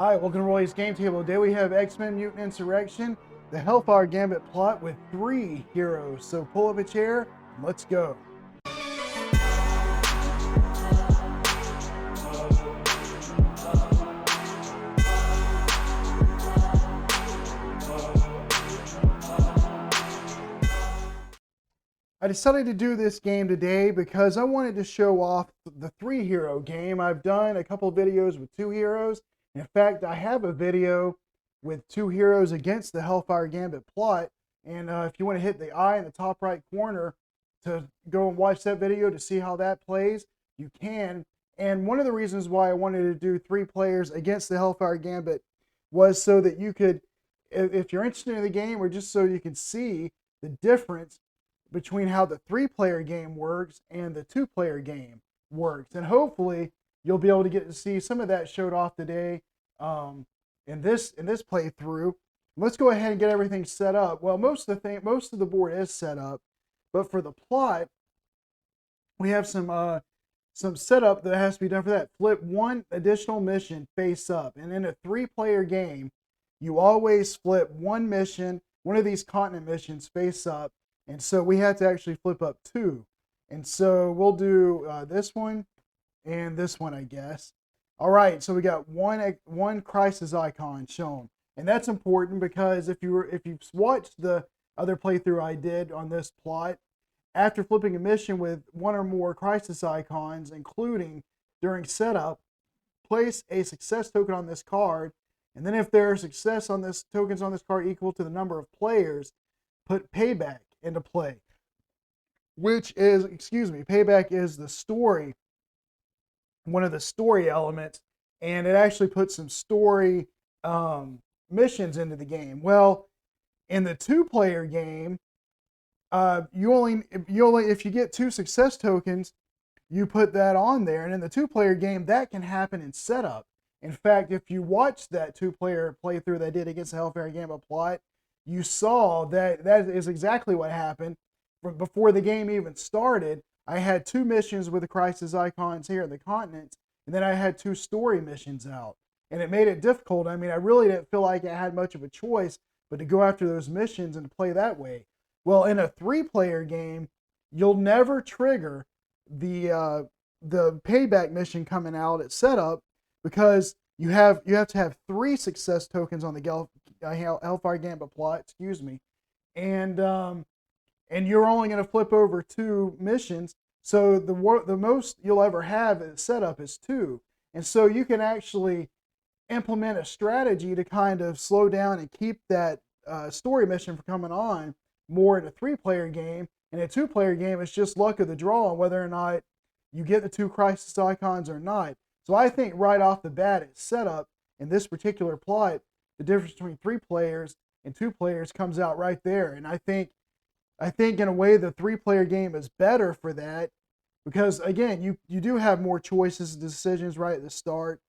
Hi, welcome to Roy's Game Table. Today we have X-Men Mutant Insurrection, the Hellfire Gambit Plot with 3 heroes. So pull up a chair and let's go. I decided to do this game today because I wanted to show off the 3-hero game. I've done a couple videos with 2 heroes. In fact, I have a video with 2 heroes against the Hellfire Gambit Plot. And if you want to hit the I in the top right corner to go and watch that video to see how that plays, you can. And one of the reasons why I wanted to do 3 players against the Hellfire Gambit was so that you could, if you're interested in the game, or just so you can see the difference between how the 3-player game works and the 2-player game works. And hopefully you'll be able to get to see some of that showed off today in this playthrough. Let's go ahead and get everything set up. Well, most of the board is set up, but for the plot, we have some setup that has to be done for that. Flip 1 additional mission face up, and in a 3-player game, you always flip 1 mission, one of these continent missions face up. And so we had to actually flip up 2. And so we'll do this one and this one, I guess. All right, so we got one crisis icon shown. And that's important because if you've watched the other playthrough I did on this plot, after flipping a mission with 1 or more crisis icons, including during setup, place a success token on this card. And then if there are success on this tokens on this card equal to the number of players, put payback into play, which is, payback is the story, one of the story elements, and it actually puts some story missions into the game. Well, in the 2-player game, you only if you get 2 success tokens, you put that on there, and in the 2-player game, that can happen in setup. In fact, if you watch that 2-player playthrough that I did against the Hellfire Gambit Plot, you saw that is exactly what happened. Before the game even started, I had 2 missions with the crisis icons here in the continents, and then I had 2 story missions out. And it made it difficult. I mean, I really didn't feel like I had much of a choice but to go after those missions and to play that way. Well, in a 3-player game, you'll never trigger the payback mission coming out at setup because you have to have 3 success tokens on the Hellfire Gambit Plot, and you're only going to flip over 2 missions, so the most you'll ever have at setup is 2, and so you can actually implement a strategy to kind of slow down and keep that story mission from coming on more in a 3-player game. In a 2-player game, it's just luck of the draw on whether or not you get the 2 crisis icons or not. So I think right off the bat at setup in this particular plot, the difference between 3 players and 2 players comes out right there. And I think in a way the 3-player game is better for that because, again, you do have more choices and decisions right at the start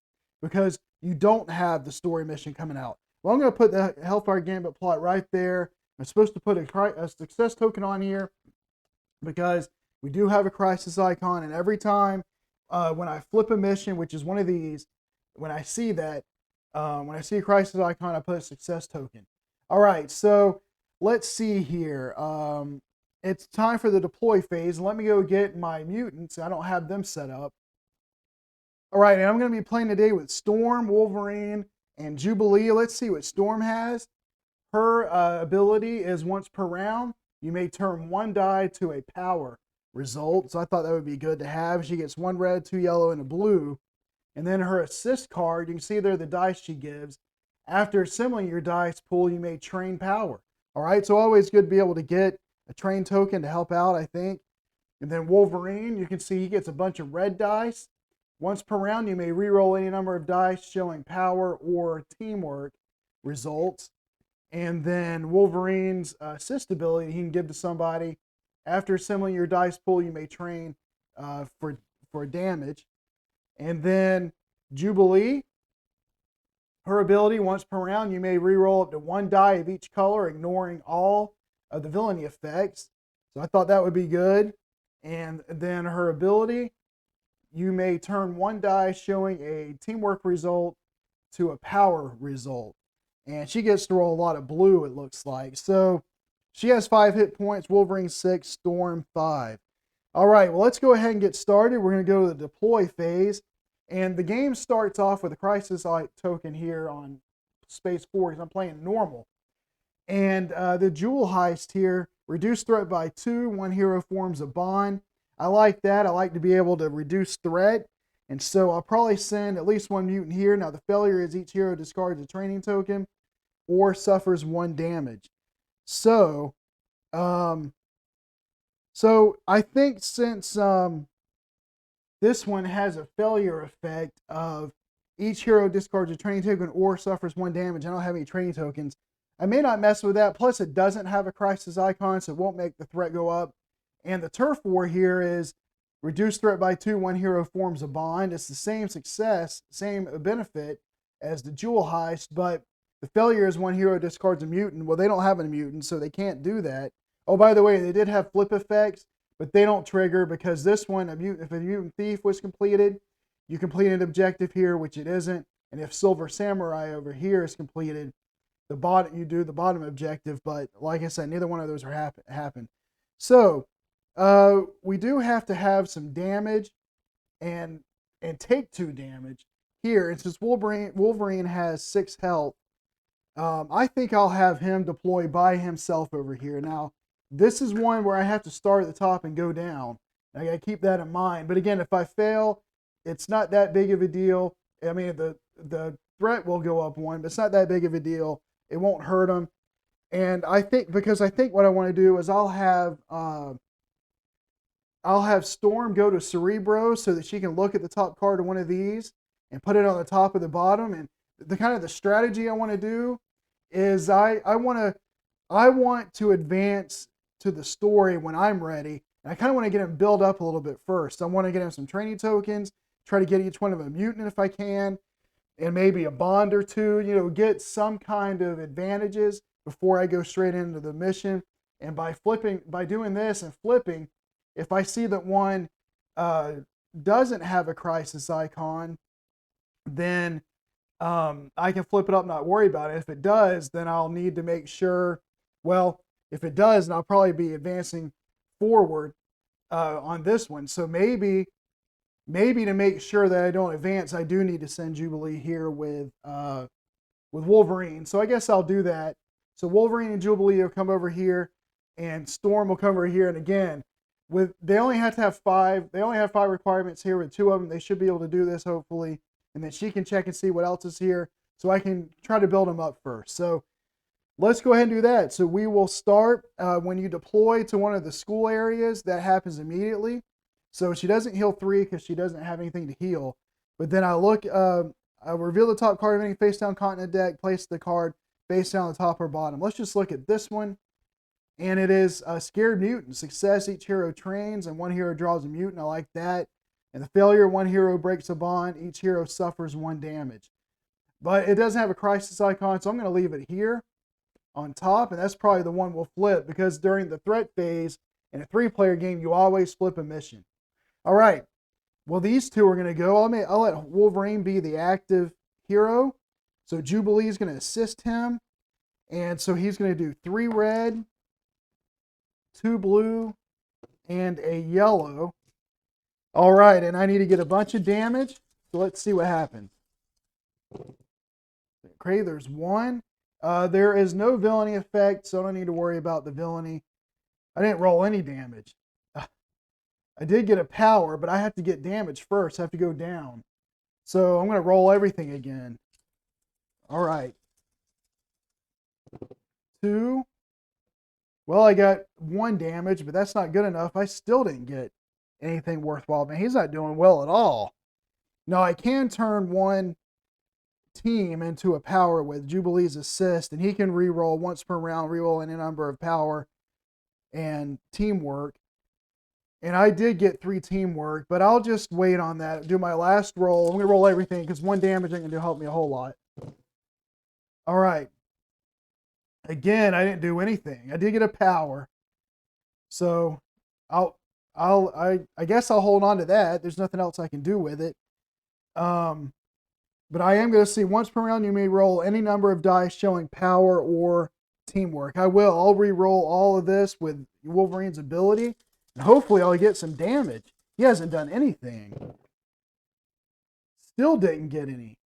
because you don't have the story mission coming out. Well, I'm going to put the Hellfire Gambit Plot right there. I'm supposed to put a success token on here because we do have a crisis icon, and every time when I flip a mission, which is one of these, when I see a crisis icon, I put a success token. All right, so let's see here. It's time for the deploy phase. Let me go get my mutants. I don't have them set up. All right, and I'm going to be playing today with Storm, Wolverine, and Jubilee. Let's see what Storm has. Her ability is once per round, you may turn 1 die to a power result. So I thought that would be good to have. She gets 1 red, 2 yellow, and a blue. And then her assist card, you can see there the dice she gives. After assembling your dice pool, you may train power. All right, so always good to be able to get a train token to help out, I think. And then Wolverine, you can see he gets a bunch of red dice. Once per round, you may re-roll any number of dice showing power or teamwork results. And then Wolverine's assist ability he can give to somebody. After assembling your dice pool, you may train for damage. And then Jubilee, her ability, once per round, you may re-roll up to 1 die of each color, ignoring all of the villainy effects. So I thought that would be good. And then her ability, you may turn 1 die showing a teamwork result to a power result. And she gets to roll a lot of blue, it looks like. So she has 5 hit points, Wolverine 6, Storm 5. All right, well, let's go ahead and get started. We're going to go to the deploy phase. And the game starts off with a Crisis Light token here on Space 4 because I'm playing normal. And the Jewel Heist here, reduce threat by 2, 1 hero forms a bond. I like that. I like to be able to reduce threat. And so I'll probably send at least 1 mutant here. Now the failure is each hero discards a training token or suffers 1 damage. So, I think since this one has a failure effect of each hero discards a training token or suffers 1 damage, I don't have any training tokens, I may not mess with that. Plus, it doesn't have a crisis icon, so it won't make the threat go up. And the turf war here is reduce threat by 2, 1 hero forms a bond. It's the same success, same benefit as the Jewel Heist, but the failure is 1 hero discards a mutant. Well, they don't have a mutant, so they can't do that. Oh, by the way, they did have flip effects, but they don't trigger because this one, if a mutant thief was completed, you complete an objective here, which it isn't. And if Silver Samurai over here is completed, you do the bottom objective. But like I said, neither one of those are happen. So we do have to have some damage and take 2 damage here. And since Wolverine has 6 health, I think I'll have him deploy by himself over here. Now, this is one where I have to start at the top and go down. I got to keep that in mind. But again, if I fail, it's not that big of a deal. I mean, the threat will go up 1, but it's not that big of a deal. It won't hurt him. And I think what I want to do is I'll have Storm go to Cerebro so that she can look at the top card of one of these and put it on the top of the bottom. And the strategy I want to do is I want to advance to the story when I'm ready. And I kind of want to get him build up a little bit first. I want to get him some training tokens, try to get each one of a mutant if I can, and maybe a bond or 2, get some kind of advantages before I go straight into the mission. And by doing this and flipping, if I see that one doesn't have a crisis icon, then I can flip it up, not worry about it. If it does, then I'll need to make sure, if it does, then I'll probably be advancing forward on this one. So maybe to make sure that I don't advance, I do need to send Jubilee here with Wolverine. So I guess I'll do that. So Wolverine and Jubilee will come over here, and Storm will come over here. And again, they only have 5 requirements here. With 2 of them, they should be able to do this hopefully. And then she can check and see what else is here, so I can try to build them up first. So let's go ahead and do that. So we will start when you deploy to one of the school areas. That happens immediately. So she doesn't heal 3 because she doesn't have anything to heal. But then I reveal the top card of any face down continent deck, place the card face down on the top or bottom. Let's just look at this one. And it is Scared Mutant. Success, each hero trains, and 1 hero draws a mutant. I like that. And the failure, 1 hero breaks a bond. Each hero suffers 1 damage. But it doesn't have a crisis icon, so I'm going to leave it here on top. And that's probably the one we'll flip, because during the threat phase in a 3-player game, you always flip a mission. All right. Well, these 2 are going to go. I'll let Wolverine be the active hero. So Jubilee is going to assist him. And so he's going to do 3 red, 2 blue, and a yellow. All right, and I need to get a bunch of damage. So let's see what happens. Okay, there's 1. There is no villainy effect, so I don't need to worry about the villainy. I didn't roll any damage. I did get a power, but I have to get damage first. I have to go down. So I'm going to roll everything again. All right. 2. Well, I got 1 damage, but that's not good enough. I still didn't get anything worthwhile. Man, he's not doing well at all. Now, I can turn 1 team into a power with Jubilee's assist, and he can reroll once per round, reroll any number of power and teamwork. And I did get 3 teamwork, but I'll just wait on that. Do my last roll. I'm going to roll everything because 1 damage ain't going to help me a whole lot. All right. Again, I didn't do anything. I did get a power. So I guess I'll hold on to that. There's nothing else I can do with it. But I am going to see once per round you may roll any number of dice showing power or teamwork. I will. I'll re-roll all of this with Wolverine's ability, and hopefully I'll get some damage. He hasn't done anything. Still didn't get any.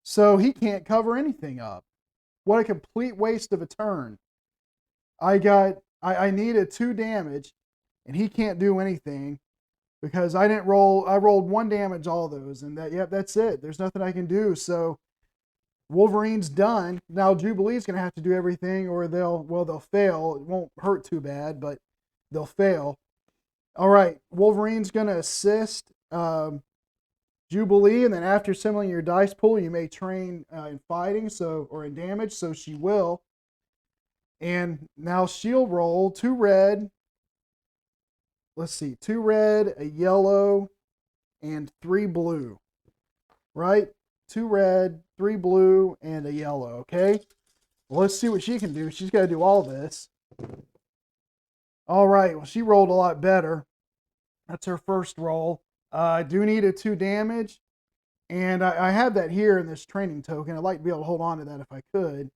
So he can't cover anything up. What a complete waste of a turn. I needed 2 damage, and he can't do anything because I didn't roll. I rolled 1 damage all those, and that's it. There's nothing I can do. So Wolverine's done. Now Jubilee's gonna have to do everything, or they'll fail. It won't hurt too bad, but they'll fail. All right, Wolverine's gonna assist Jubilee, and then after assembling your dice pool, you may train in fighting, or in damage. So she will. And now she'll roll 2 red. Let's see, 2 red, a yellow, and 3 blue. Right? 2 red, 3 blue, and a yellow. Okay? Well, let's see what she can do. She's got to do all this. All right. Well, she rolled a lot better. That's her first roll. I do need a 2 damage. And I have that here in this training token. I'd like to be able to hold on to that if I could.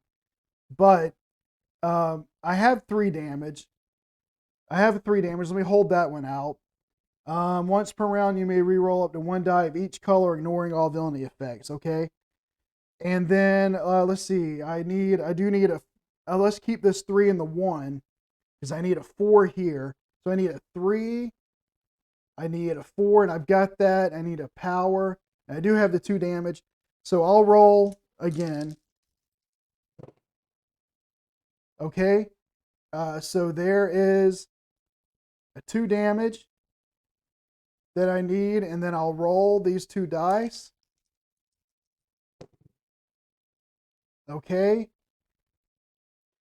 But I have 3 damage. Let me hold that one out. Once per round, you may re-roll up to 1 die of each color, ignoring all villainy effects. Okay. And then let's see. Let's keep this 3 in the 1 because I need a 4 here. So I need a 3. I need a 4, and I've got that. I need a power. And I do have the 2 damage. So I'll roll again. Okay, so there is a 2 damage that I need, and then I'll roll these 2 dice. Okay.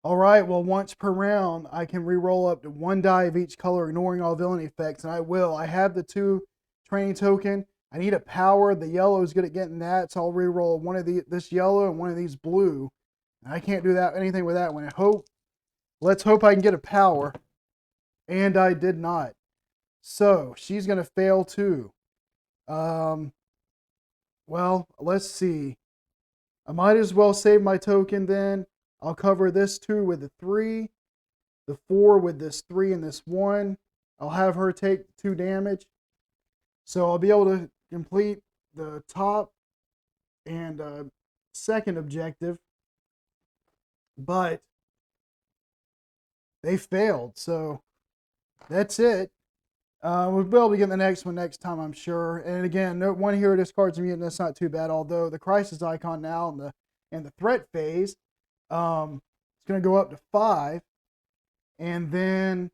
All right, well, once per round, I can re-roll up to 1 die of each color, ignoring all villainy effects, and I will. I have the 2 training token. I need a power. The yellow is good at getting that, so I'll re-roll one of this yellow and one of these blue. And I can't do anything with that one. Let's hope I can get a power. And I did not. So she's going to fail too. Well, let's see. I might as well save my token then. I'll cover this 2 with the 3. The 4 with this 3 and this 1. I'll have her take 2 damage. So I'll be able to complete the top and second objective. But they failed, so that's it. We'll be able to get the next one next time, I'm sure. And again, no 1 hero discards a mutant. That's not too bad. Although the crisis icon now in the threat phase, it's going to go up to 5, and then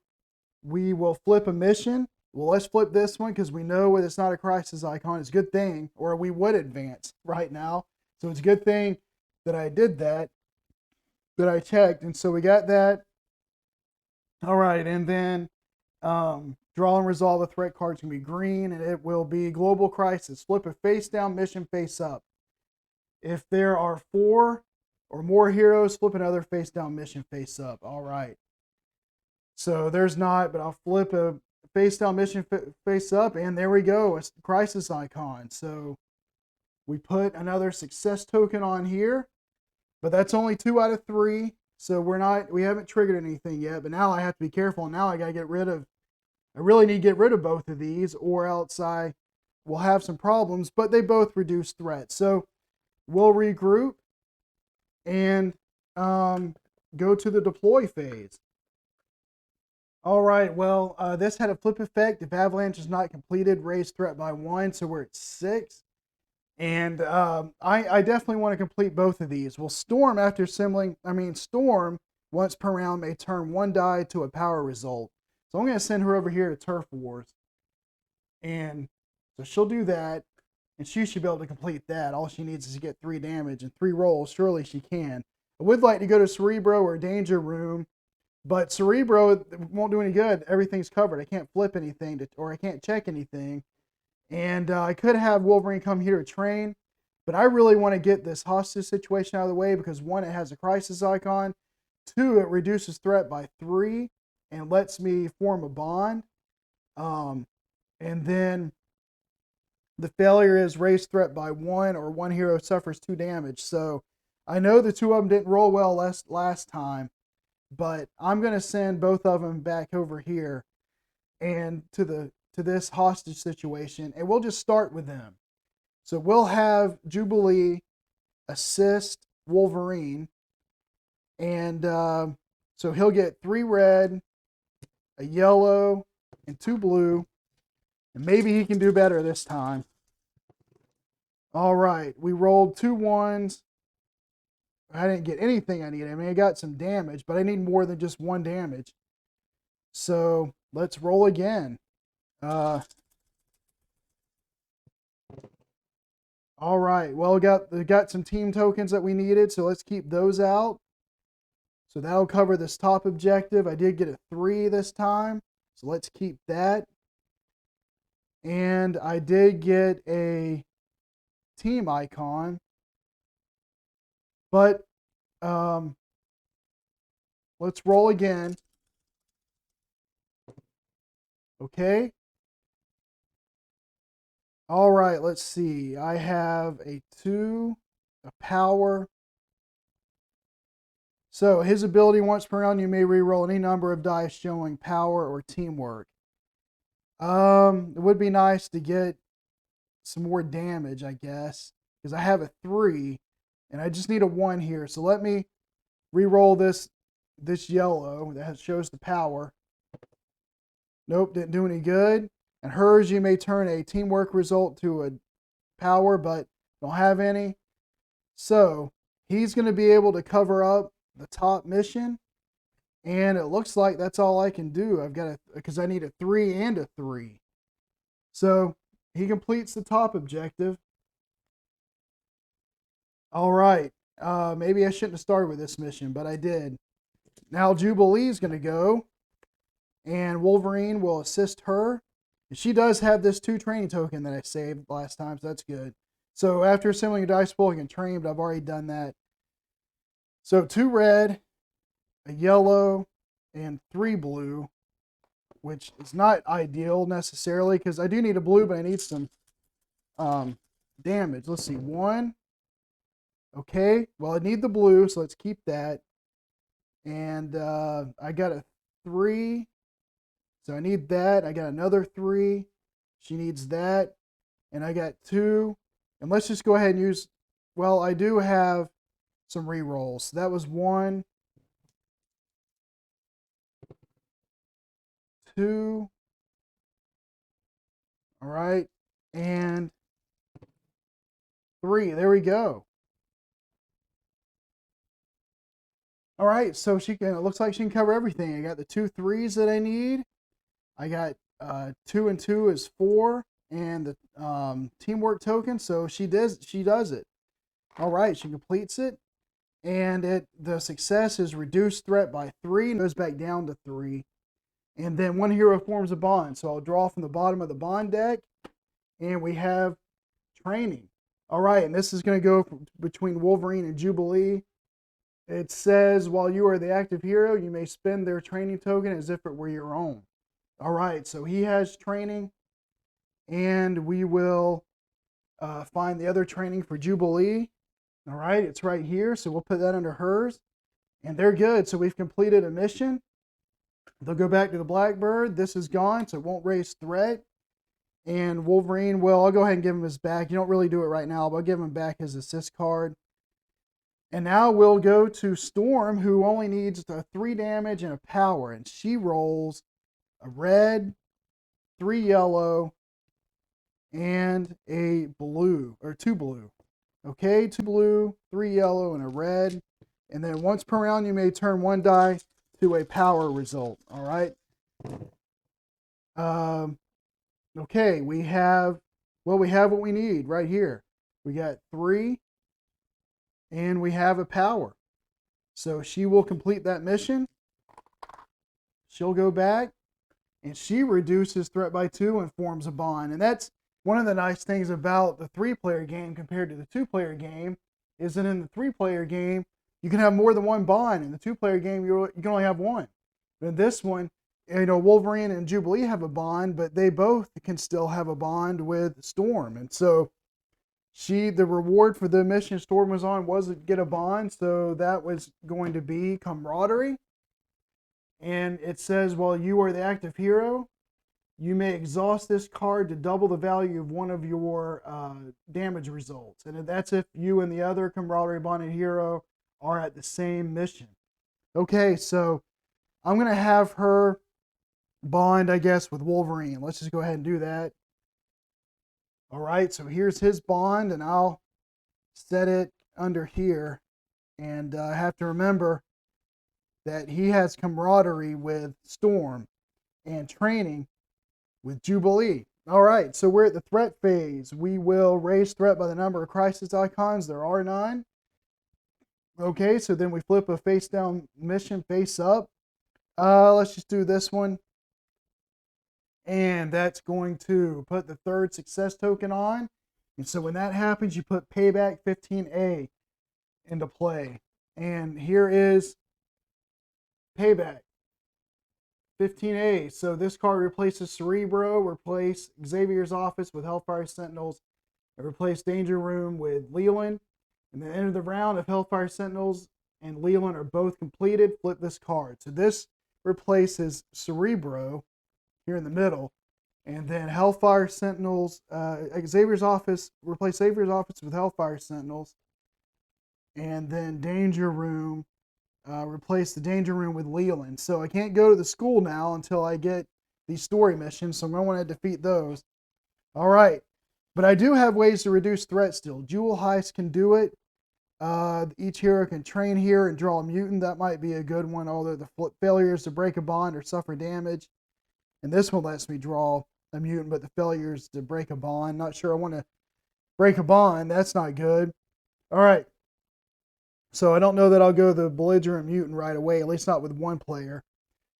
we will flip a mission. Well, let's flip this one because we know it's not a crisis icon. It's a good thing, or we would advance right now. So it's a good thing that I did that I checked, and so we got that. All right, and then draw and resolve a threat card can be green, and it will be global crisis. Flip a face down, mission face up. If there are 4 or more heroes, flip another face down, mission face up. All right. So there's not, but I'll flip a face down, mission face up, and there we go. It's the crisis icon. So we put another success token on here, but that's only 2 out of 3. So we haven't triggered anything yet, but now I have to be careful. Now I got to I really need to get rid of both of these, or else I will have some problems, but they both reduce threat. So we'll regroup and go to the deploy phase. All right, well, this had a flip effect. If avalanche is not completed, raise threat by 1, so we're at 6. And I definitely want to complete both of these. Well, Storm, Storm, once per round, may turn 1 die to a power result. So I'm going to send her over here to Turf Wars. And so she'll do that, and she should be able to complete that. All she needs is to get 3 damage and 3 rolls. Surely she can. I would like to go to Cerebro or Danger Room, but Cerebro won't do any good. Everything's covered. I can't flip anything, or I can't check anything. And I could have Wolverine come here to train, but I really want to get this hostage situation out of the way because 1, it has a crisis icon. 2, it reduces threat by 3 and lets me form a bond. And then The failure is raised threat by 1 or 1 hero suffers 2 damage. So I know the 2 of them didn't roll well last time, but I'm going to send both of them back over here and to this hostage situation, and we'll just start with them. So we'll have Jubilee assist Wolverine, and so he'll get 3 red, a yellow, and 2 blue, and maybe he can do better this time. All right, we rolled 2 1s. I didn't get anything I needed. I mean, I got some damage, but I need more than just 1 damage. So let's roll again. All right, well, we got some team tokens that we needed, so let's keep those out. So that'll cover this top objective. I did get a 3 this time, so let's keep that. And I did get a team icon, but let's roll again. Okay. All right, let's see. I have a 2, a power. So his ability, once per round, you may reroll any number of dice showing power or teamwork. It would be nice to get some more damage, I guess, because I have a 3 and I just need a 1 here. So let me reroll this yellow that shows the power. Nope, didn't do any good. And hers, you may turn a teamwork result to a power, but don't have any. So he's going to be able to cover up the top mission, and it looks like that's all I can do. I've got because I need a 3 and a 3. So he completes the top objective. All right, maybe I shouldn't have started with this mission, but I did. Now Jubilee's going to go, and Wolverine will assist her. And she does have this 2 training token that I saved last time, so that's good. So after assembling a dice pool, you can train, but I've already done that. So 2 red, a yellow, and 3 blue, which is not ideal necessarily because I do need a blue, but I need some damage. Let's see, 1. Okay, well, I need the blue, so let's keep that. And I got a 3. So I need that. I got another 3. She needs that. And I got 2. And let's just go ahead and use, well, I do have some rerolls. So that was 1, 2. All right. And 3. There we go. All right. So it looks like she can cover everything. I got the 2 3s that I need. I got 2 and 2 is 4, and the teamwork token. So she does it. All right, she completes it, and the success is reduced threat by 3, and goes back down to 3, and then 1 hero forms a bond. So I'll draw from the bottom of the bond deck, and we have training. All right, and this is going to go between Wolverine and Jubilee. It says while you are the active hero, you may spend their training token as if it were your own. All right, so he has training, and we will find the other training for Jubilee. All right, it's right here, so we'll put that under hers, and they're good. So we've completed a mission. They'll go back to the Blackbird. This is gone, so it won't raise threat. And Wolverine, well, I'll go ahead and give him his back. You don't really do it right now, but I'll give him back his assist card. And now we'll go to Storm, who only needs a 3 damage and a power, and she rolls a red, 3 yellow, and a blue, or 2 blue. Okay, 2 blue, 3 yellow, and a red. And then once per round, you may turn 1 die to a power result. All right. Okay, we have what we need right here. We got 3, and we have a power. So she will complete that mission. She'll go back, and she reduces threat by 2 and forms a bond. And that's one of the nice things about the 3-player game compared to the 2-player game, is that in the 3-player game, you can have more than 1 bond. In the 2-player game, you can only have 1. But in this one, Wolverine and Jubilee have a bond, but they both can still have a bond with Storm. And so the reward for the mission Storm was on was to get a bond, so that was going to be camaraderie. And it says, while you are the active hero, you may exhaust this card to double the value of one of your damage results. And that's if you and the other camaraderie bonded hero are at the same mission. Okay, so I'm going to have her bond, I guess, with Wolverine. Let's just go ahead and do that. All right, so here's his bond, and I'll set it under here. And I have to remember that he has camaraderie with Storm and training with Jubilee. All right, so we're at the threat phase. We will raise threat by the number of crisis icons. There are 9. Okay, so then we flip a face down mission face up. Let's just do this one. And that's going to put the 3rd success token on. And so when that happens, you put Payback 15A into play. And here is Payback 15A. So this card replaces Cerebro, replace Xavier's Office with Hellfire Sentinels, and replace Danger Room with Leland. And at the end of the round, if Hellfire Sentinels and Leland are both completed, flip this card. So this replaces Cerebro here in the middle. And then Hellfire Sentinels, Xavier's Office, replace Xavier's Office with Hellfire Sentinels. And then Danger Room, replace the Danger Room with Leland. So I can't go to the school now until I get these story missions, so I'm going to want to defeat those. All right. But I do have ways to reduce threat still. Jewel Heist can do it. Each hero can train here and draw a mutant. That might be a good one, although the failures to break a bond or suffer damage. And this one lets me draw a mutant, but the failures to break a bond. Not sure I want to break a bond. That's not good. All right. So I don't know that I'll go the belligerent mutant right away, at least not with one player.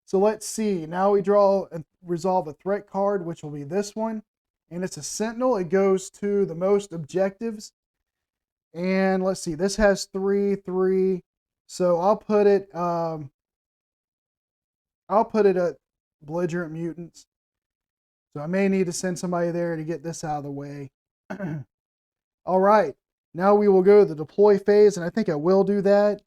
So let's see. Now we draw and resolve a threat card, which will be this one. And it's a Sentinel. It goes to the most objectives. And let's see. This has 3. So I'll put it at belligerent mutants. So I may need to send somebody there to get this out of the way. All right. Now we will go to the deploy phase, and I think I will do that.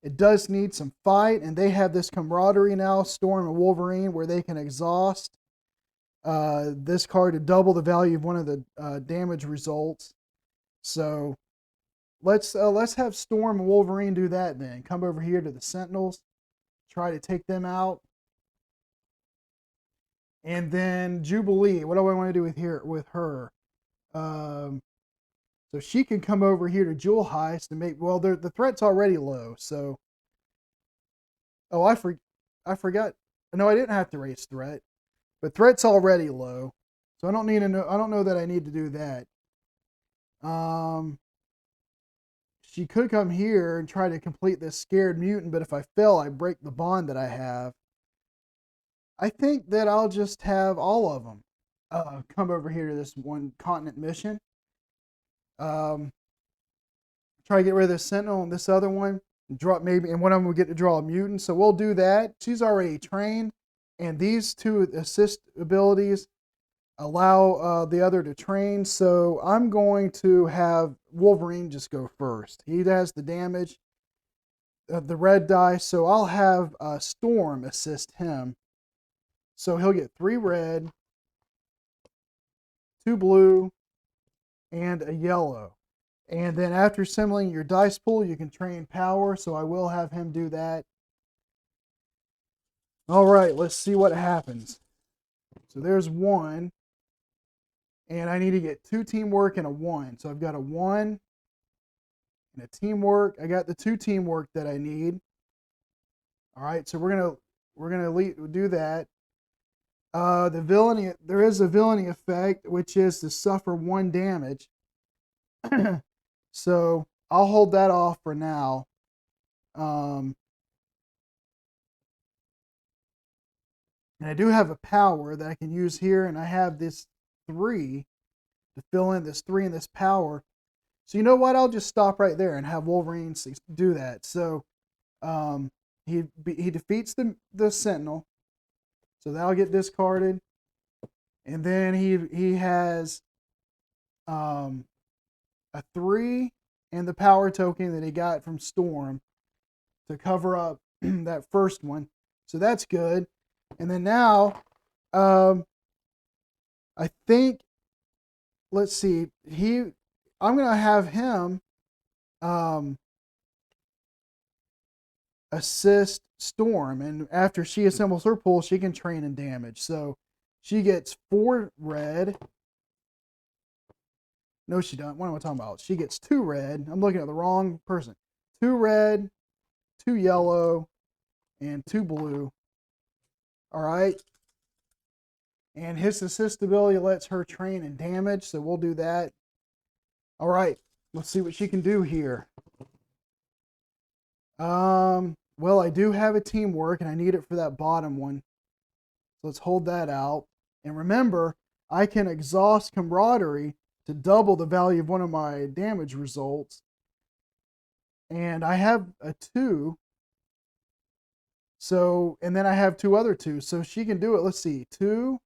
It does need some fight, and they have this camaraderie now, Storm and Wolverine, where they can exhaust this card to double the value of one of the damage results. So let's have Storm and Wolverine do that then. Come over here to the Sentinels, try to take them out. And then Jubilee, what do I want to do with her? So she can come over here to Jewel Heist and make, well, the threat's already low, so. Oh, I forgot. No, I didn't have to raise threat, but threat's already low, so I don't know that I need to do that. She could come here and try to complete this scared mutant, but if I fail, I break the bond that I have. I think that I'll just have all of them come over here to this one continent mission. Try to get rid of this Sentinel and this other one. And one of them will get to draw a mutant. So we'll do that. She's already trained, and these 2 assist abilities allow the other to train. So I'm going to have Wolverine just go first. He has the damage of the red die, so I'll have Storm assist him. So he'll get 3 red, 2 blue, and a yellow. And then after assembling your dice pool, you can train power, so I will have him do that. All right, let's see what happens. So there's 1. And I need to get 2 teamwork and a 1. So I've got a 1 and a teamwork. I got the 2 teamwork that I need. All right, so we're gonna do that. The villainy, there is a villainy effect, which is to suffer 1 damage. So I'll hold that off for now. And I do have a power that I can use here, and I have this 3 to fill in this 3 and this power. So you know what? I'll just stop right there and have Wolverine do that. So he defeats the Sentinel, so that'll get discarded. And then he has a 3 and the power token that he got from Storm to cover up that first one. So that's good. And then now, I think, let's see, I'm gonna have him assist Storm, and after she assembles her pool, she can train in damage. So she gets 4 red. No, she doesn't. What am I talking about? She gets 2 red. I'm looking at the wrong person. 2 red, 2 yellow, and 2 blue. All right. And his assist ability lets her train in damage, so we'll do that. All right. Let's see what she can do here. Well, I do have a teamwork, and I need it for that bottom one. So let's hold that out. And remember, I can exhaust camaraderie to double the value of one of my damage results. And I have a 2. So, and then I have 2 other 2s. So she can do it. Let's see. 2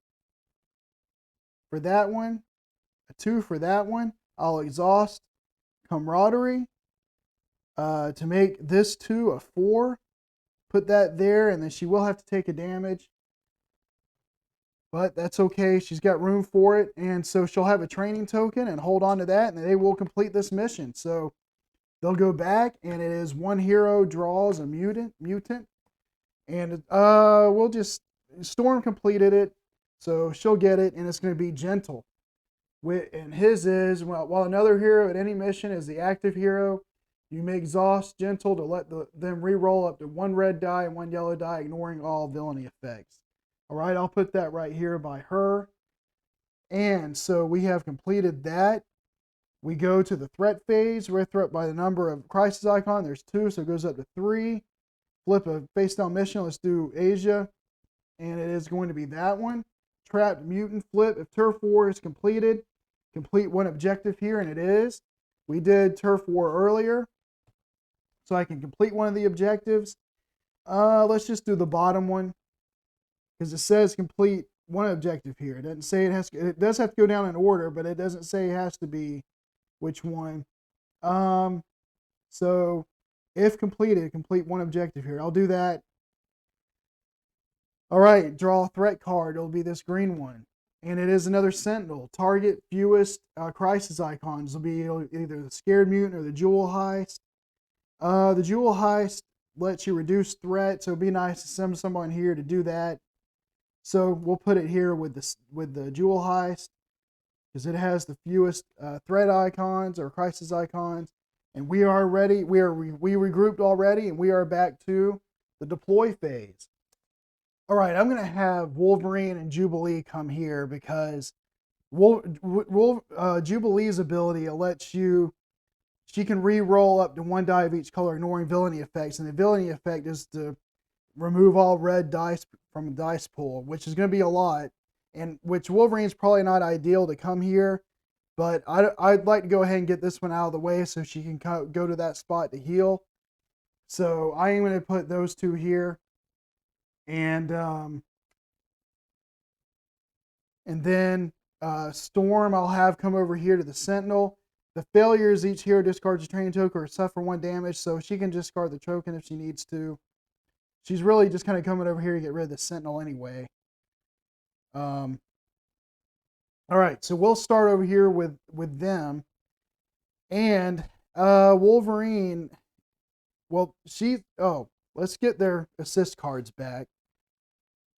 for that one. A 2 for that one. I'll exhaust camaraderie to make this 2 a 4. Put that there, and then she will have to take a damage. But that's okay. She's got room for it. And so she'll have a training token and hold on to that, and they will complete this mission. So they'll go back, and it is 1 hero draws a mutant. And we'll just, Storm completed it, so she'll get it, and it's going to be gentle. And his is, while another hero at any mission is the active hero, you may exhaust gentle to let them re-roll up to 1 red die and 1 yellow die, ignoring all villainy effects. All right, I'll put that right here by her. And so we have completed that. We go to the threat phase. We're threat by the number of crisis icon. There's 2, so it goes up to 3. Flip a face down mission. Let's do Asia. And it is going to be that one. Trapped mutant flip. If turf war is completed, complete 1 objective here, and it is. We did turf war earlier, so I can complete 1 of the objectives. Let's just do the bottom one, because it says complete 1 objective here. It doesn't say it has to, it does have to go down in order, but it doesn't say it has to be which one. So if completed, complete 1 objective here. I'll do that. All right, draw a threat card. It'll be this green one. And it is another Sentinel. Target fewest crisis icons will be either the Scared Mutant or the Jewel Heist. The Jewel Heist lets you reduce threat, so it'd be nice to send someone here to do that. So we'll put it here with the Jewel Heist, because it has the fewest threat icons or crisis icons. And we are ready. We regrouped already, and we are back to the deploy phase. All right, I'm going to have Wolverine and Jubilee come here, because Jubilee's ability lets you, she can re-roll up to 1 die of each color, ignoring villainy effects. And the villainy effect is to remove all red dice from a dice pool, which is going to be a lot, and which Wolverine's probably not ideal to come here. But I'd like to go ahead and get this one out of the way so she can go to that spot to heal. So I am going to put those 2 here. And then Storm I'll have come over here to the Sentinel. The failures, each hero discards a training token or suffer 1 damage, so she can discard the token if she needs to. She's really just kind of coming over here to get rid of the Sentinel anyway. All right, so we'll start over here with them. And Wolverine, well, let's get their assist cards back.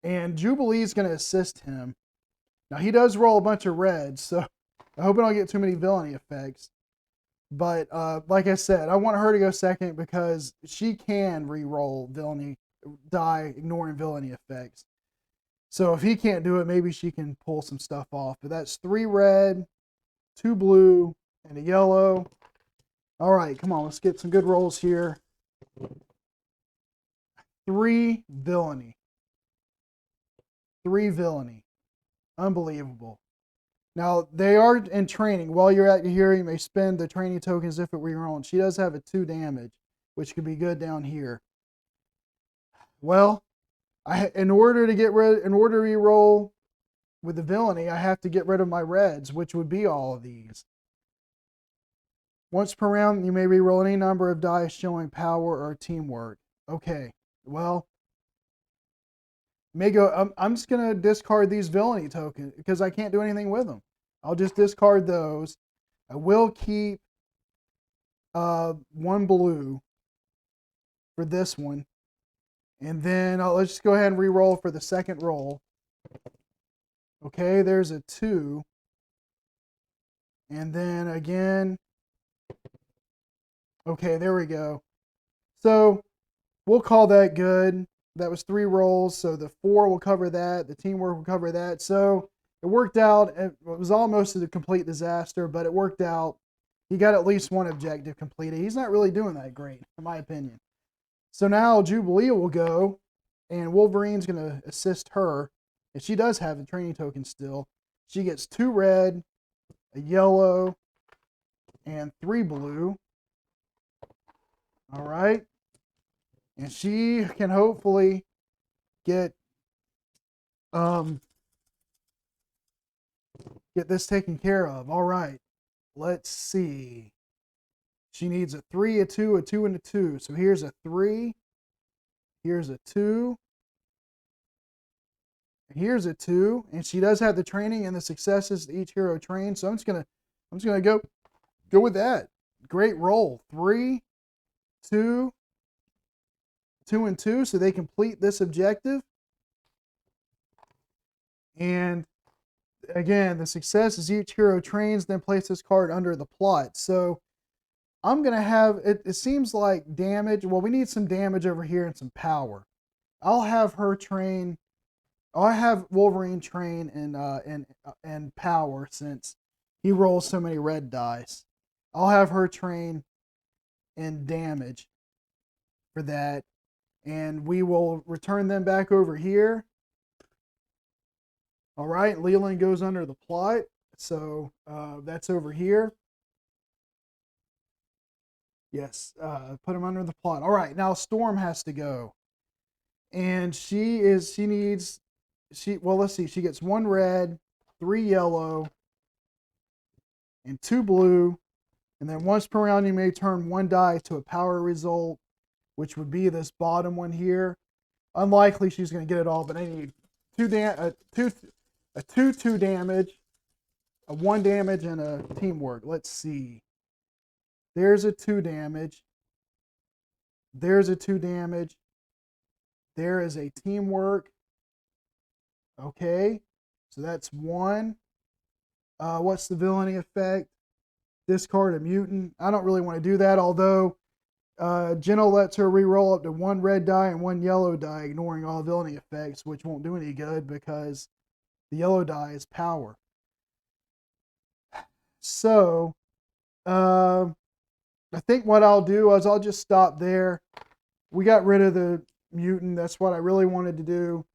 And Jubilee's going to assist him. Now, he does roll a bunch of reds, so I hope I don't get too many villainy effects. But like I said, I want her to go second because she can re-roll villainy die, ignoring villainy effects. So if he can't do it, maybe she can pull some stuff off. But that's 3 red, 2 blue, and a yellow. All right, come on, let's get some good rolls here. 3 villainy. 3 villainy. Unbelievable. Now, they are in training. While you're at here, you may spend the training tokens if it were your own. She does have a 2 damage, which could be good down here. Well, in order to re-roll with the villainy, I have to get rid of my reds, which would be all of these. Once per round, you may re-roll any number of dice showing power or teamwork. Okay, well, I'm just gonna discard these villainy tokens because I can't do anything with them. I'll just discard those. I will keep one blue for this one, and then let's just go ahead and re-roll for the second roll. Okay, there's a 2, and then again. Okay, there we go. So we'll call that good. That was 3 rolls, so the 4 will cover that. The teamwork will cover that. So it worked out. It was almost a complete disaster, but it worked out. He got at least one objective completed. He's not really doing that great, in my opinion. So now Jubilee will go, and Wolverine's going to assist her. And she does have the training token still. She gets 2 red, a yellow, and 3 blue. All right. And she can hopefully get this taken care of. All right. Let's see. She needs a 3, a 2, a 2, and a 2. So here's a 3. Here's a 2. Here's a 2. And she does have the training and the successes that each hero trains. So I'm just gonna go with that. Great roll. 3, 2, 2, and 2, so they complete this objective. And again, the success is each hero trains, then place this card under the plot. So I'm going to have, it seems like damage. Well, we need some damage over here and some power. I'll have her train. I'll have Wolverine train and power since he rolls so many red dice. I'll have her train in damage for that. And we will return them back over here. All right, Leland goes under the plot. So that's over here. Yes, put him under the plot. All right, now Storm has to go. And well, let's see. She gets 1 red, 3 yellow, and 2 blue. And then once per round, you may turn 1 die to a power result, which would be this bottom one here. Unlikely she's going to get it all, but I need 2 damage, a 1 damage, and a teamwork. Let's see. There's a 2 damage. There's a 2 damage. There is a teamwork. Okay, so that's 1. What's the villainy effect? Discard a mutant. I don't really want to do that, although Jenna lets her re-roll up to 1 red die and 1 yellow die, ignoring all villainy effects, which won't do any good because the yellow die is power. So, I think what I'll do is I'll just stop there. We got rid of the mutant. That's what I really wanted to do.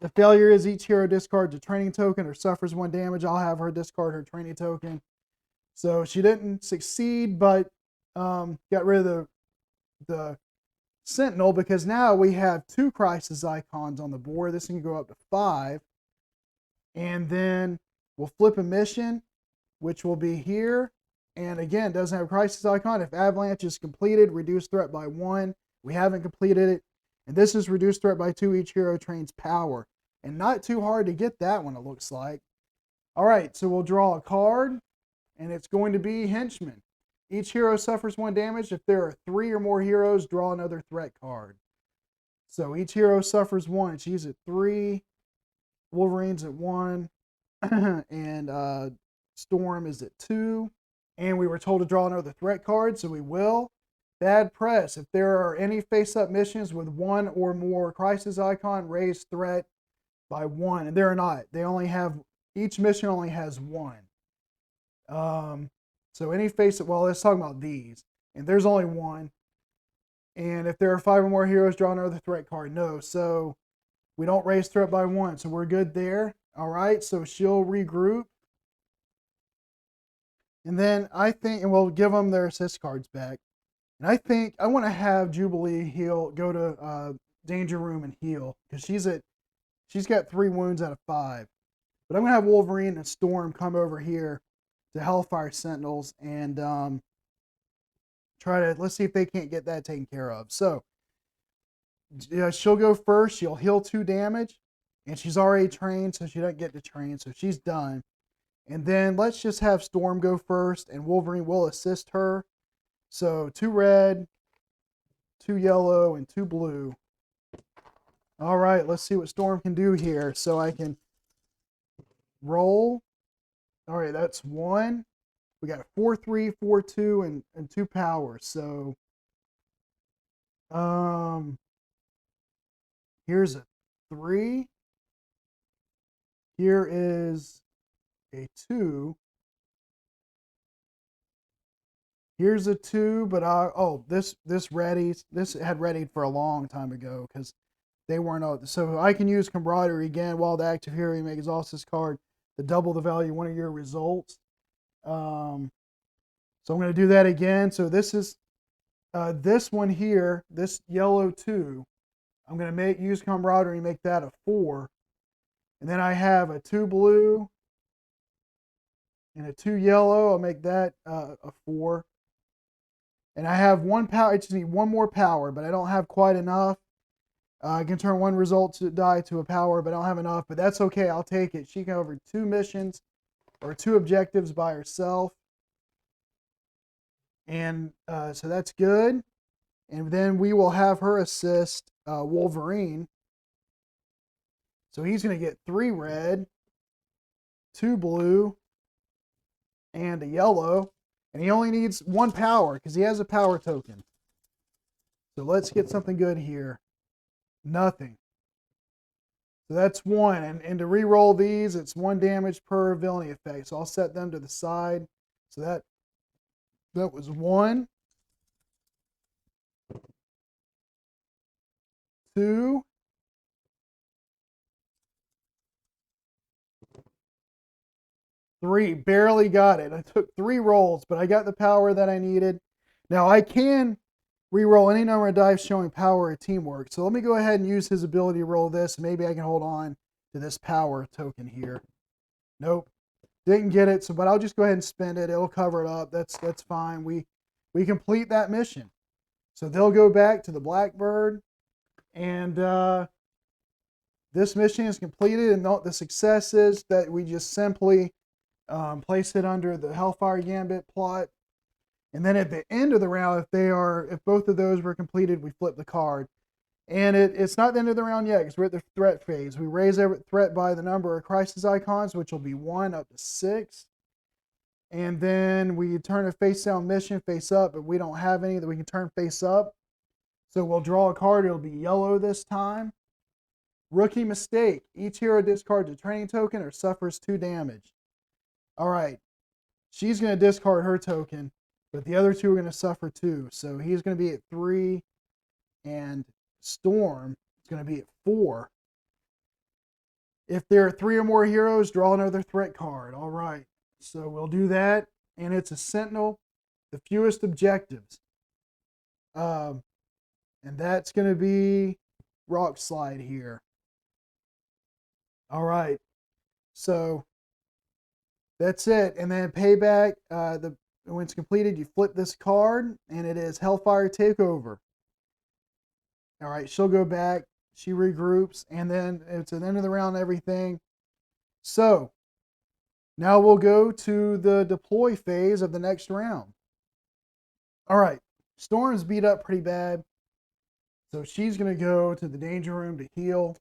The failure is each hero discards a training token or suffers 1 damage. I'll have her discard her training token. So she didn't succeed, but got rid of the Sentinel because now we have 2 crisis icons on the board. This can go up to 5. And then we'll flip a mission, which will be here. And again, doesn't have a crisis icon. If Avalanche is completed, reduce threat by 1. We haven't completed it. And this is reduced threat by 2. Each hero trains power. And not too hard to get that one, it looks like. All right, so we'll draw a card. And it's going to be Henchman. Each hero suffers 1 damage. If there are 3 or more heroes, draw another threat card. So each hero suffers 1. She's at 3. Wolverine's at 1. And Storm is at 2. And we were told to draw another threat card, so we will. Bad press. If there are any face-up missions with 1 or more crisis icon, raise threat by 1. And there are not. They only have, each mission only has 1. So any face-up, well, let's talk about these. And there's only 1. And if there are 5 or more heroes, draw another threat card. No, so we don't raise threat by 1. So we're good there. All right, so she'll regroup. And then I think, and we'll give them their assist cards back. And I think I want to have Jubilee go to Danger Room and heal, because she's got 3 wounds out of 5. But I'm gonna have Wolverine and Storm come over here to Hellfire Sentinels and let's see if they can't get that taken care of. So yeah, she'll go first. She'll heal 2 damage, and she's already trained, so she doesn't get to train, so she's done. And then let's just have Storm go first, and Wolverine will assist her. So 2 red, 2 yellow, and 2 blue. All right, let's see what Storm can do here. So I can roll. All right, that's 1. We got 4, 3, 4, 2, and 2 powers. So here's a 3. Here is a 2. Here's a 2, but this had readied for a long time ago because they weren't out. So I can use Camaraderie again while the active hero you make exhausts this card to double the value of one of your results. So I'm going to do that again. So this is this one here, this yellow 2. I'm going to use Camaraderie and make that a 4. And then I have a 2 blue and a 2 yellow. I'll make that a 4. And I have 1 power. I just need 1 more power, but I don't have quite enough. I can turn 1 result to die to a power, but I don't have enough. But that's okay. I'll take it. She can cover 2 missions or 2 objectives by herself. And so that's good. And then we will have her assist Wolverine. So he's going to get 3 red, 2 blue, and a yellow. And he only needs 1 power because he has a power token. So let's get something good here. Nothing. So that's 1. And to re-roll these, it's 1 damage per villainy effect. So I'll set them to the side. So that was 1. 2. 3. Barely got it. I took 3 rolls, but I got the power that I needed. Now I can re-roll any number of dice showing power or teamwork. So let me go ahead and use his ability to roll this. Maybe I can hold on to this power token here. Nope. Didn't get it. So, but I'll just go ahead and spend it. It'll cover it up. That's fine. We complete that mission. So they'll go back to the Blackbird, and this mission is completed. And the success is that we just simply place it under the Hellfire Gambit plot. And then at the end of the round, if both of those were completed, we flip the card. And it's not the end of the round yet because we're at the threat phase. We raise every threat by the number of crisis icons, which will be 1 up to 6. And then we turn a face down mission face up, but we don't have any that we can turn face up. So we'll draw a card. It'll be yellow this time. Rookie mistake. Each hero discards a training token or suffers 2 damage. All right. She's going to discard her token, but the other 2 are going to suffer 2. So he's going to be at 3, and Storm is going to be at 4. If there are 3 or more heroes, draw another threat card. All right. So we'll do that. And it's a Sentinel, the fewest objectives. And that's going to be Rock Slide here. All right. So that's it. And then payback, when it's completed, you flip this card, and it is Hellfire Takeover. All right, she'll go back. She regroups, and then it's an end of the round and everything. So now we'll go to the deploy phase of the next round. All right, Storm's beat up pretty bad. So she's going to go to the Danger Room to heal.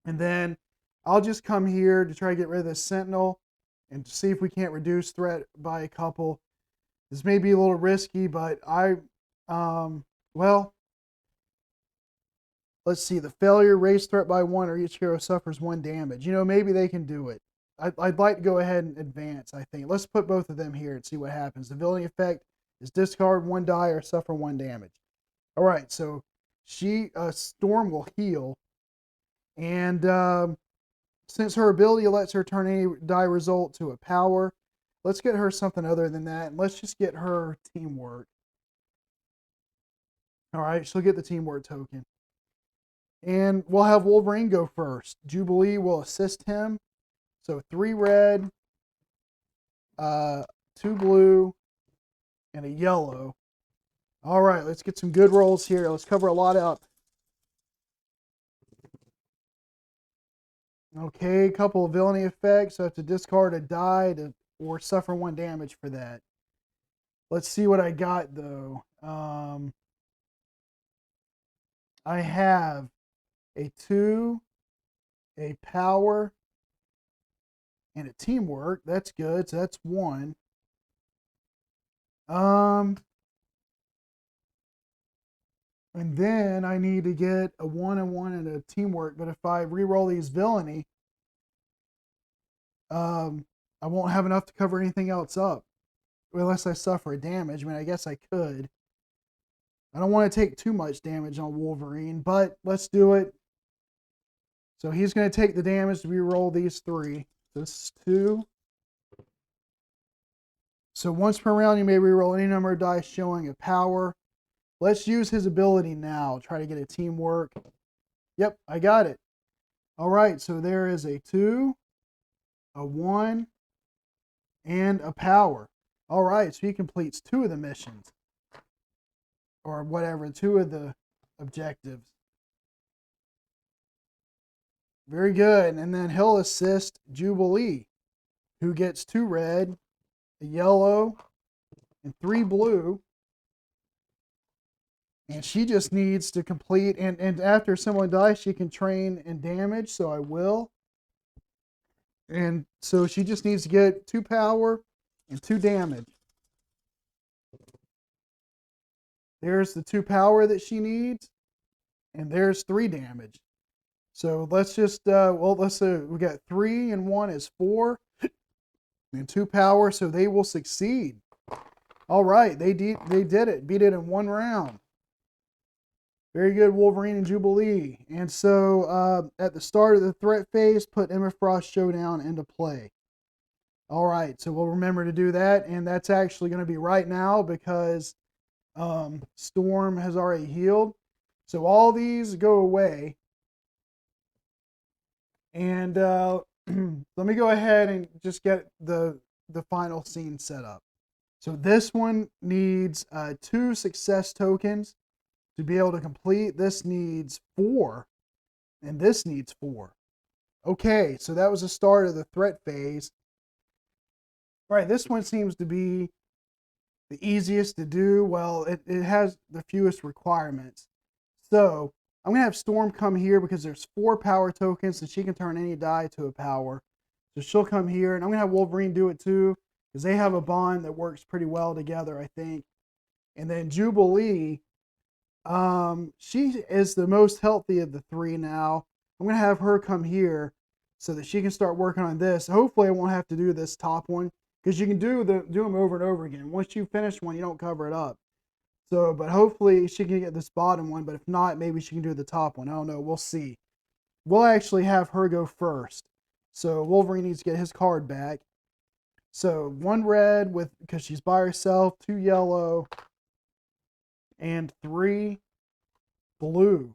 And then I'll just come here to try to get rid of this Sentinel and see if we can't reduce threat by a couple. This may be a little risky, but well, let's see. The failure, raise threat by 1, or each hero suffers 1 damage. Maybe they can do it. I'd like to go ahead and advance, I think. Let's put both of them here and see what happens. The villainy effect is discard 1 die or suffer 1 damage. All right, so Storm will heal. And since her ability lets her turn any die result to a power, let's get her something other than that. And let's just get her teamwork. All right, she'll get the teamwork token. And we'll have Wolverine go first. Jubilee will assist him. So 3 red, 2 blue, and a yellow. All right, let's get some good rolls here. Let's cover a lot up. Okay, a couple of villainy effects. So I have to discard a die or suffer 1 damage for that. Let's see what I got, though. I have a 2, a power, and a teamwork. That's good. So that's 1. And then I need to get a 1 and 1 and a teamwork. But if I re-roll these villainy, I won't have enough to cover anything else up. Unless I suffer a damage. I mean, I guess I could. I don't want to take too much damage on Wolverine, but let's do it. So he's going to take the damage to re-roll these 3. This is 2. So once per round, you may re-roll any number of dice showing a power. Let's use his ability now. Try to get a teamwork. Yep, I got it. All right, so there is a 2, a 1, and a power. All right, so he completes 2 of the missions. Or whatever, 2 of the objectives. Very good. And then he'll assist Jubilee, who gets 2 red, a yellow, and 3 blue. And she just needs to complete, and after someone dies, she can train and damage, so I will. And so she just needs to get 2 power and 2 damage. There's the 2 power that she needs, and there's 3 damage. So let's just, let's say we got 3 and 1 is 4, and 2 power, so they will succeed. All right, they did it, beat it in 1 round. Very good, Wolverine and Jubilee. And so at the start of the threat phase, put Emma Frost Showdown into play. All right, so we'll remember to do that, and that's actually going to be right now because Storm has already healed. So all these go away. And let me go ahead and just get the final scene set up. So this one needs 2 success tokens to be able to complete. This needs 4, and this needs 4. Okay, so that was the start of the threat phase. All right, this one seems to be the easiest to do. Well, it has the fewest requirements. So I'm going to have Storm come here because there's 4 power tokens, and she can turn any die to a power. So she'll come here, and I'm going to have Wolverine do it too because they have a bond that works pretty well together, I think. And then Jubilee, she is the most healthy of the 3 now. I'm going to have her come here so that she can start working on this. Hopefully I won't have to do this top one because you can do them over and over again. Once you finish one, you don't cover it up. So, but hopefully she can get this bottom one, but if not, maybe she can do the top one. I don't know. We'll see. We'll actually have her go first. So Wolverine needs to get his card back. So 1 red because she's by herself, 2 yellow, and 3 blue.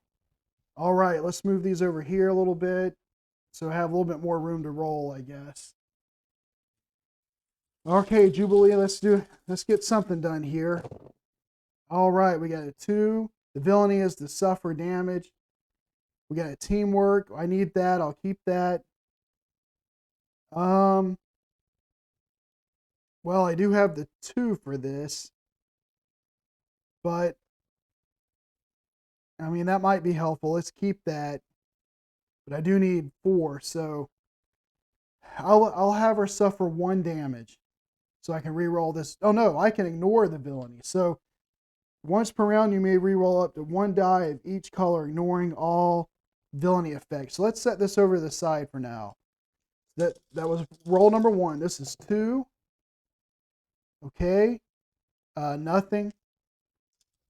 All right, let's move these over here a little bit so I have a little bit more room to roll, I guess. Okay, Jubilee, let's get something done here. All right, we got a 2. The villainy is to suffer damage. We got a teamwork. I need that. I'll keep that. Well, I do have the 2 for this, but I mean that might be helpful. Let's keep that. But I do need 4, so I'll have her suffer 1 damage, so I can re-roll this. Oh no, I can ignore the villainy. So once per round, you may re-roll up to 1 die of each color, ignoring all villainy effects. So let's set this over to the side for now. That was roll number 1. This is 2. Okay. Nothing.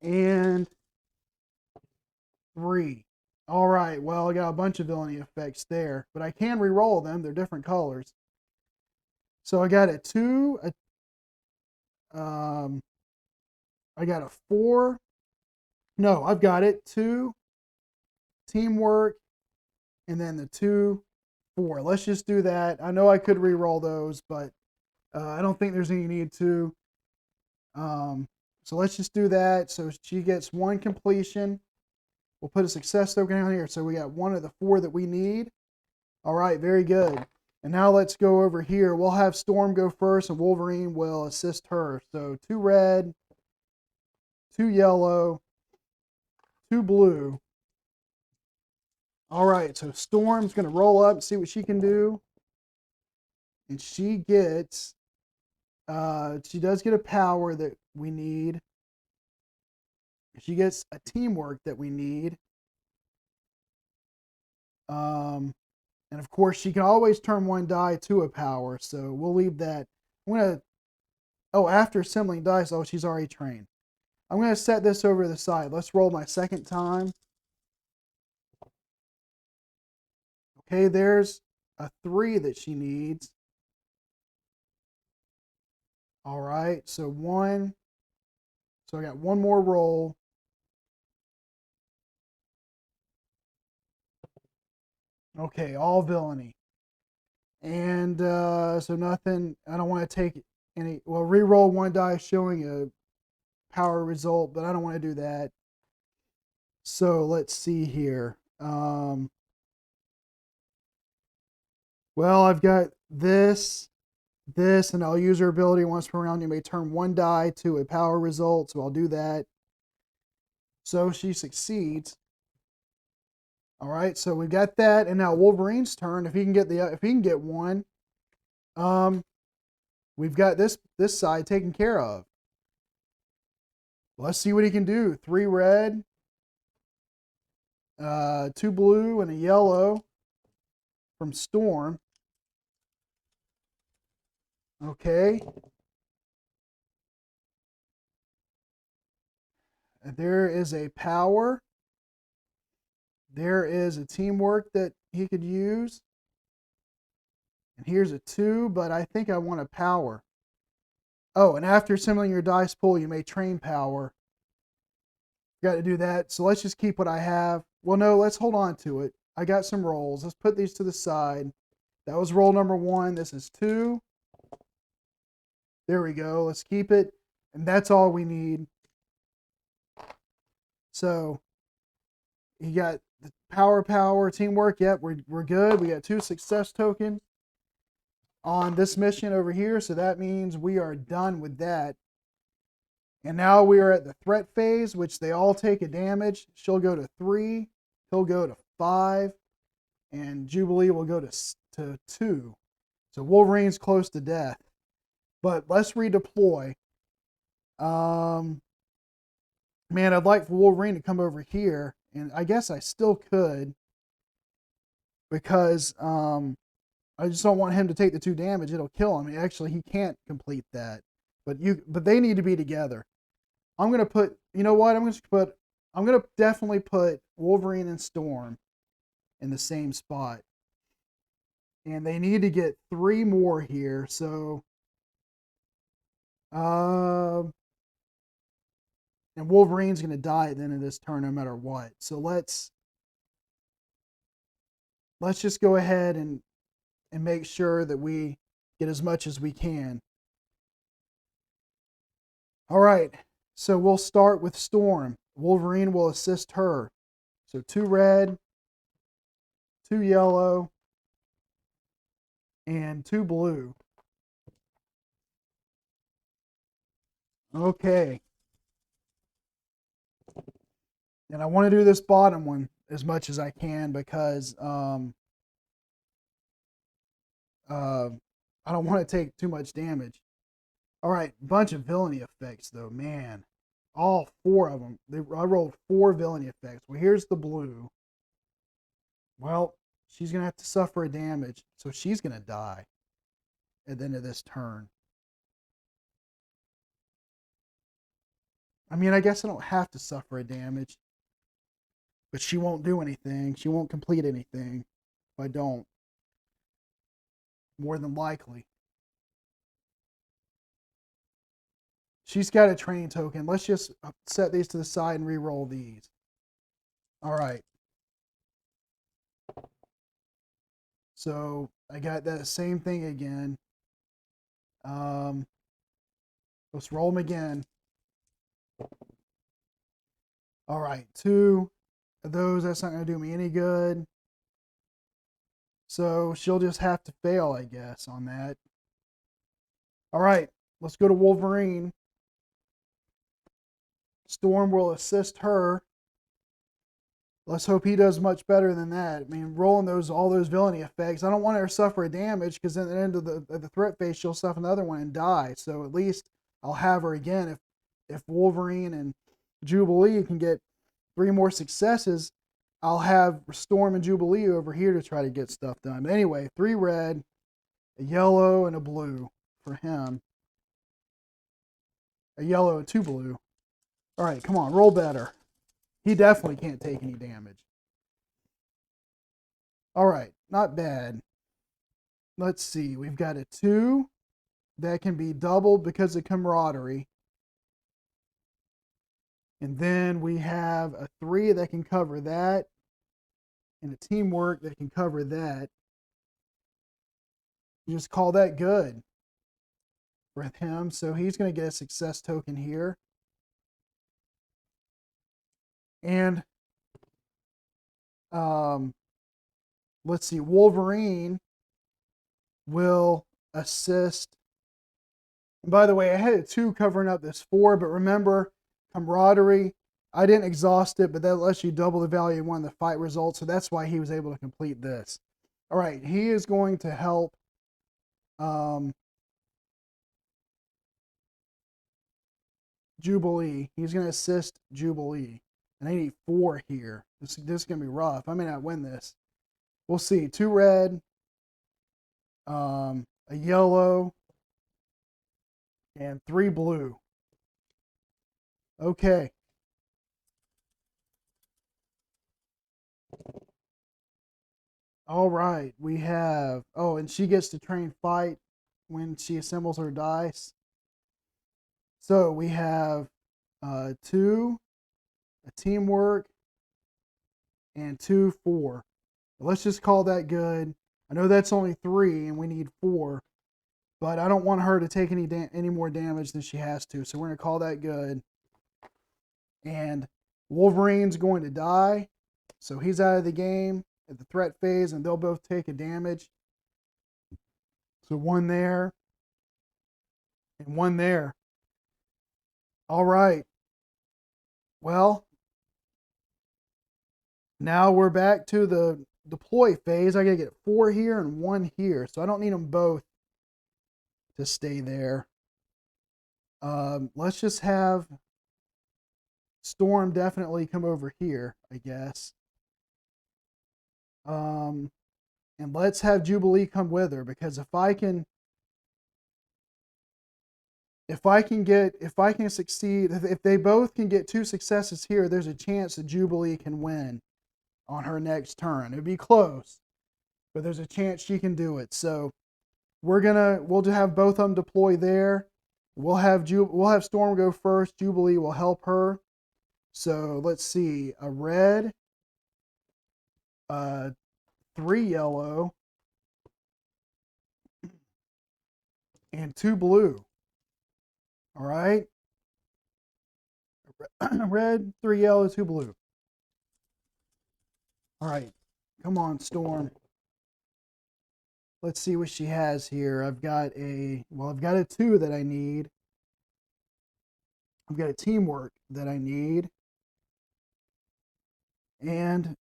And 3. All right. Well, I got a bunch of villainy effects there, but I can re-roll them. They're different colors. So I got a 2. I got a 4, No, I've got it. 2, teamwork, and then the 2, 4. Let's just do that. I know I could re-roll those, but I don't think there's any need to. So let's just do that. So she gets 1 completion. We'll put a success token down here. So we got 1 of the 4 that we need. All right, very good. And now let's go over here. We'll have Storm go first, and Wolverine will assist her. So 2 red, 2 yellow, 2 blue. All right, so Storm's going to roll up and see what she can do. And she gets, she does get a power that we need. She gets a teamwork that we need. And of course, she can always turn 1 die to a power, so we'll leave that. I'm going to, oh, after assembling dice, oh, she's already trained. I'm going to set this over to the side. Let's roll my second time. Okay, there's a 3 that she needs. All right, so 1. So I got 1 more roll. Okay, all villainy. And so nothing, I don't want to take any, well, re-roll 1 die showing a power result, but I don't want to do that. So let's see here. Well, I've got this, and I'll use her ability once per round. You may turn 1 die to a power result, so I'll do that. So she succeeds. All right, so we've got that, and now Wolverine's turn. If he can get 1, we've got this side taken care of. Let's see what he can do. 3 red, 2 blue, and a yellow from Storm. Okay. There is a power. There is a teamwork that he could use. And here's a 2, but I think I want a power. Oh, and after assembling your dice pool, you may train power. Got to do that. So let's just keep what I have. Well, no, let's hold on to it. I got some rolls. Let's put these to the side. That was roll number 1. This is 2. There we go. Let's keep it. And that's all we need. So you got the power, teamwork. Yep, we're good. We got 2 success tokens on this mission over here. So that means we are done with that. And now we are at the threat phase, which they all take a damage. She'll go to 3. He'll go to 5. And Jubilee will go to 2. So Wolverine's close to death. But let's redeploy. Man, I'd like for Wolverine to come over here. And I guess I still could. Because I just don't want him to take the 2 damage. It'll kill him. Actually, he can't complete that. But they need to be together. I'm gonna put, you know what? I'm gonna definitely put Wolverine and Storm in the same spot. And they need to get 3 more here. So and Wolverine's gonna die at the end of this turn no matter what. So let's just go ahead and make sure that we get as much as we can. All right, so we'll start with Storm. Wolverine will assist her. So 2 red, 2 yellow, and 2 blue. Okay. And I want to do this bottom one as much as I can because I don't want to take too much damage. All right, bunch of villainy effects though, man. All 4 of them. I rolled 4 villainy effects. Well, here's the blue. Well, she's going to have to suffer a damage, so she's going to die at the end of this turn. I mean, I guess I don't have to suffer a damage, but she won't do anything. She won't complete anything if I don't. More than likely. She's got a training token. Let's just set these to the side and re-roll these. All right. So I got that same thing again. Let's roll them again. All right, 2 of those. That's not going to do me any good. So she'll just have to fail, I guess, on that. All right, let's go to Wolverine. Storm will assist her. Let's hope he does much better than that. I mean, rolling all those villainy effects. I don't want her to suffer a damage because at the end of the threat phase, she'll suffer another one and die. So at least I'll have her again. If Wolverine and Jubilee can get 3 more successes, I'll have Storm and Jubilee over here to try to get stuff done. But anyway, 3 red, a yellow, and a blue for him. A yellow and 2 blue. All right, come on, roll better. He definitely can't take any damage. All right, not bad. Let's see. We've got a 2 that can be doubled because of camaraderie. And then we have a 3 that can cover that. And a teamwork that can cover that. You just call that good with him. So he's going to get a success token here. And let's see, Wolverine will assist. And by the way, I had a 2 covering up this 4, but remember, camaraderie, I didn't exhaust it, but that lets you double the value of one of the fight results, so that's why he was able to complete this. All right, he is going to help Jubilee. He's going to assist Jubilee. And I need 4 here. This is going to be rough. I may not win this. We'll see. 2 red, a yellow, and 3 blue. Okay. All right. We have... Oh, and she gets to train fight when she assembles her dice. So we have 2, a teamwork, and 2, 4. Let's just call that good. I know that's only 3, and we need 4. But I don't want her to take any more damage than she has to. So we're going to call that good. And Wolverine's going to die. So he's out of the game at the threat phase, and they'll both take a damage. So 1 there. And 1 there. All right. Well, now we're back to the deploy phase. I got to get 4 here and 1 here. So I don't need them both to stay there. Let's just have Storm definitely come over here, I guess. And let's have Jubilee come with her, because if I can succeed, if they both can get 2 successes here, there's a chance that Jubilee can win on her next turn. It'd be close, but there's a chance she can do it. So we'll have both of them deploy there. We'll have Storm go first. Jubilee will help her. So let's see, a red, 3 yellow, and 2 blue. All right. Red, 3 yellow, 2 blue. All right. Come on, Storm. Let's see what she has here. I've got a 2 that I need. I've got a teamwork that I need. And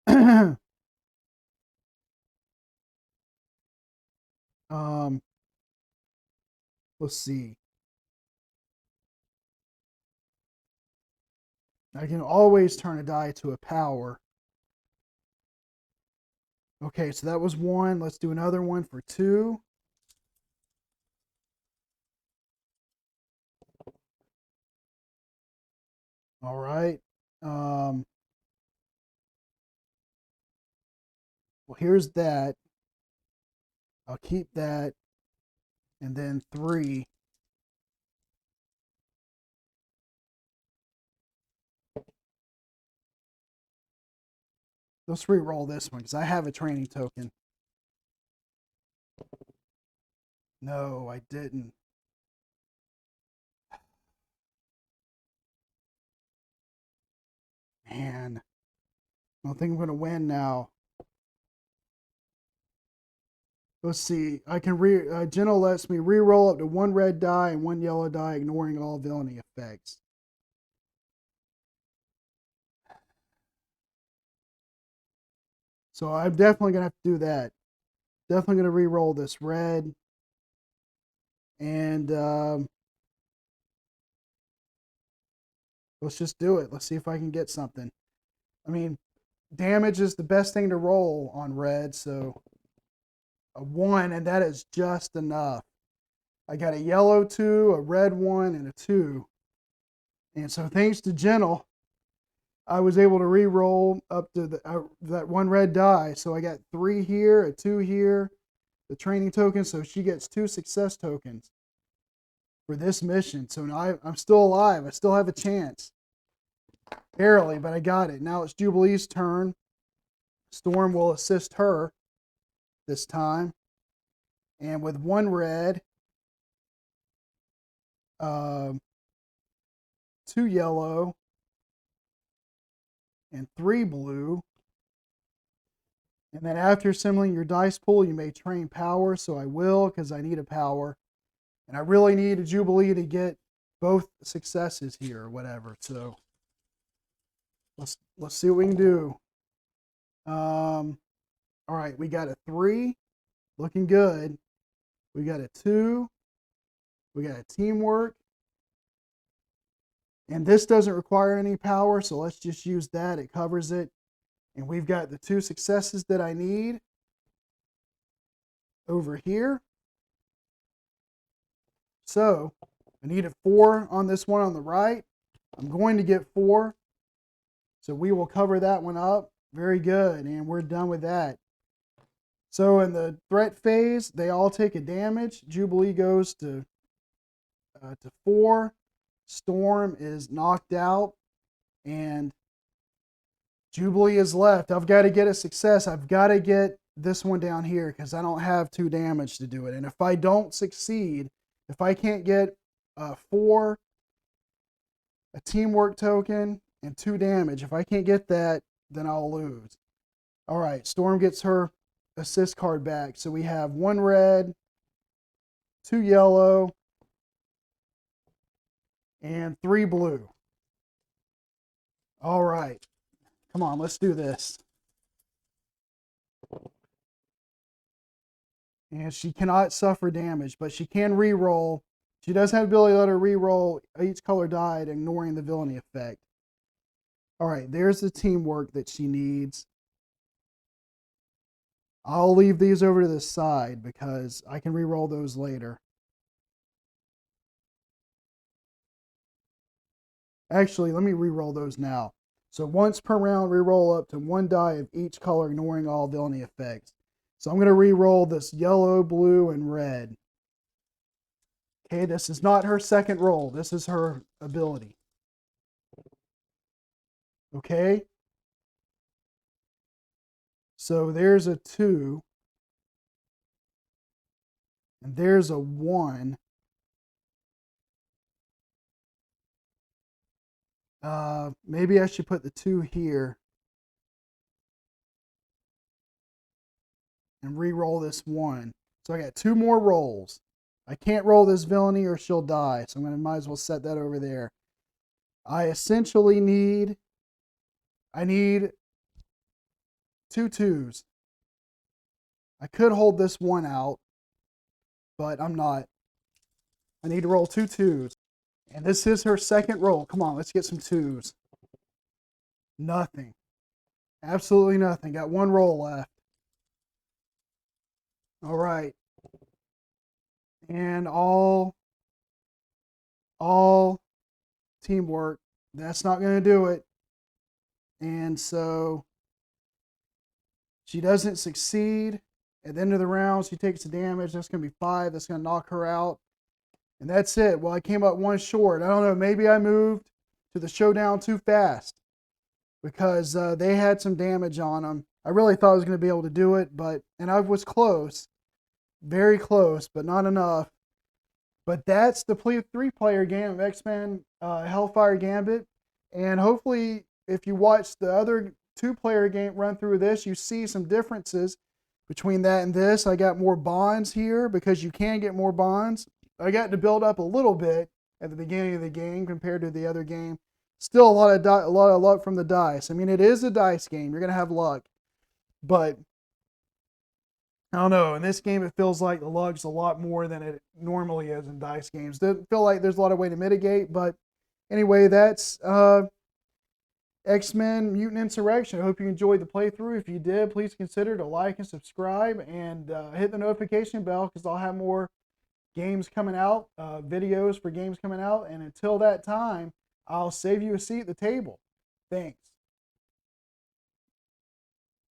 let's see. I can always turn a die to a power. Okay, so that was 1. Let's do another one for 2. All right. Well, here's that. I'll keep that. And then 3. Let's re-roll this one because I have a training token. No, I didn't. Man, I don't think I'm going to win now. Let's see. I can Gentle lets me re-roll up to 1 red die and 1 yellow die, ignoring all villainy effects. So I'm definitely going to have to do that. Definitely going to re-roll this red. And let's just do it. Let's see if I can get something. I mean, damage is the best thing to roll on red, so a 1, and that is just enough. I got a yellow 2, a red 1, and a 2. And so thanks to Gentle, I was able to re-roll up to that 1 red die. So I got 3 here, a 2 here, the training token. So she gets 2 success tokens for this mission. So now I'm still alive. I still have a chance. Barely, but I got it. Now it's Jubilee's turn. Storm will assist her this time. And with 1 red, 2 yellow, and 3 blue. And then after assembling your dice pool, you may train power. So I will, because I need a power. And I really need a Jubilee to get both successes here or whatever. So let's see what we can do. All right, we got a 3. Looking good. We got a 2. We got a teamwork. And this doesn't require any power, so let's just use that. It covers it. And we've got the 2 successes that I need over here. So I needed 4 on this one on the right. I'm going to get 4. So we will cover that one up. Very good. And we're done with that. So in the threat phase, they all take a damage. Jubilee goes to 4. Storm is knocked out. And Jubilee is left. I've got to get a success. I've got to get this one down here because I don't have 2 damage to do it. And if I don't succeed, if I can't get 4, a teamwork token, and 2 damage, if I can't get that, then I'll lose. All right, Storm gets her assist card back. So we have 1 red, 2 yellow, and 3 blue. All right. Come on, let's do this. And she cannot suffer damage, but she can re-roll. She does have the ability to let her re-roll each color die, ignoring the villainy effect. All right, there's the teamwork that she needs. I'll leave these over to the side because I can re-roll those later. Actually, let me re-roll those now. So once per round, re-roll up to 1 die of each color, ignoring all villainy effects. So I'm going to re-roll this yellow, blue, and red. Okay, this is not her second roll. This is her ability. Okay. So there's a 2. And there's a 1. Maybe I should put the 2 here. And re-roll this 1. So I got 2 more rolls. I can't roll this villainy or she'll die. So might as well set that over there. I essentially need 2 2s. I could hold this 1 out, but I'm not. I need to roll 2 2s. And this is her second roll. Come on, let's get some 2s. Nothing. Absolutely nothing. Got 1 roll left. All right. And all teamwork. That's not going to do it. And so she doesn't succeed. At the end of the round, she takes the damage. That's going to be 5. That's going to knock her out. And that's it. Well, I came up 1 short. I don't know. Maybe I moved to the showdown too fast. because they had some damage on them. I really thought I was going to be able to do it, and I was close, very close, but not enough. But that's the 3-player game of X-Men Hellfire Gambit. And hopefully, if you watch the other 2-player game run through this, you see some differences between that and this. I got more bonds here because you can get more bonds. I got to build up a little bit at the beginning of the game compared to the other game. Still a lot of luck from the dice. I mean, it is a dice game. You're gonna have luck, but I don't know. In this game, it feels like the luck's a lot more than it normally is in dice games. Doesn't feel like there's a lot of way to mitigate, but anyway, that's X-Men Mutant Insurrection. I hope you enjoyed the playthrough. If you did, please consider to like and subscribe and hit the notification bell because I'll have more games coming out, videos for games coming out. And until that time, I'll save you a seat at the table. Thanks.